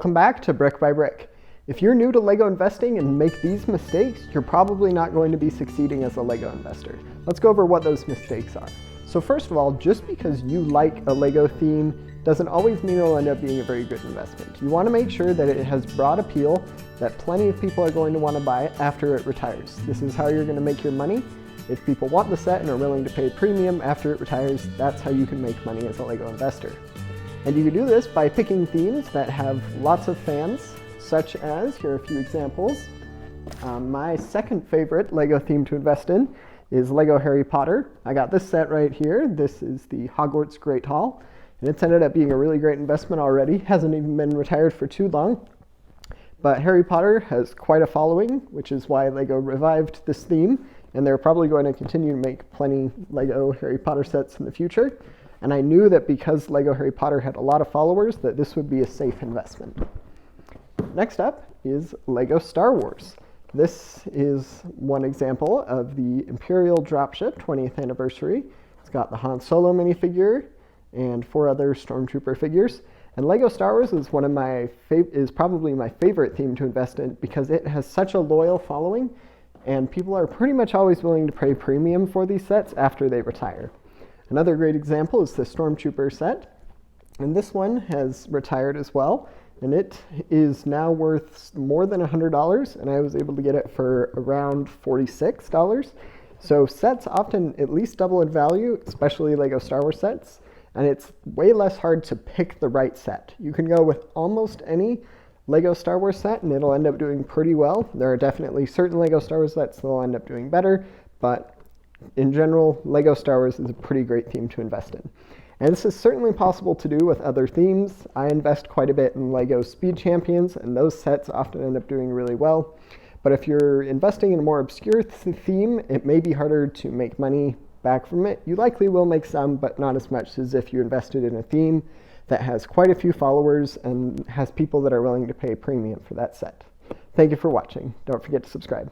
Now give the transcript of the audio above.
Welcome back to Brick by Brick. If you're new to LEGO investing and make these mistakes, you're probably not going to be succeeding as a LEGO investor. Let's go over what those mistakes are. So first of all, just because you like a LEGO theme doesn't always mean it'll end up being a very good investment. You want to make sure that it has broad appeal, that plenty of people are going to want to buy it after it retires. This is how you're going to make your money. If people want the set and are willing to pay a premium after it retires, that's how you can make money as a LEGO investor. And you can do this by picking themes that have lots of fans, such as, here are a few examples. My second favorite LEGO theme to invest in is LEGO Harry Potter. I got this set right here. This is the Hogwarts Great Hall, and it's ended up being a really great investment already. Hasn't even been retired for too long. But Harry Potter has quite a following, which is why LEGO revived this theme, and they're probably going to continue to make plenty LEGO Harry Potter sets in the future. And I knew that because LEGO Harry Potter had a lot of followers, that this would be a safe investment. Next up is LEGO Star Wars. This is one example of the Imperial Dropship 20th anniversary. It's got the Han Solo minifigure and 4 other Stormtrooper figures. And LEGO Star Wars is is probably my favorite theme to invest in because it has such a loyal following, and people are pretty much always willing to pay premium for these sets after they retire. Another great example is the Stormtrooper set, and this one has retired as well, and it is now worth more than $100, and I was able to get it for around $46. So sets often at least double in value, especially LEGO Star Wars sets, and it's way less hard to pick the right set. You can go with almost any LEGO Star Wars set, and it'll end up doing pretty well. There are definitely certain LEGO Star Wars sets that will end up doing better, but in general, LEGO Star Wars is a pretty great theme to invest in. And this is certainly possible to do with other themes. I invest quite a bit in LEGO Speed Champions, and those sets often end up doing really well. But if you're investing in a more obscure theme, it may be harder to make money back from it. You likely will make some, but not as much as if you invested in a theme that has quite a few followers and has people that are willing to pay a premium for that set. Thank you for watching. Don't forget to subscribe.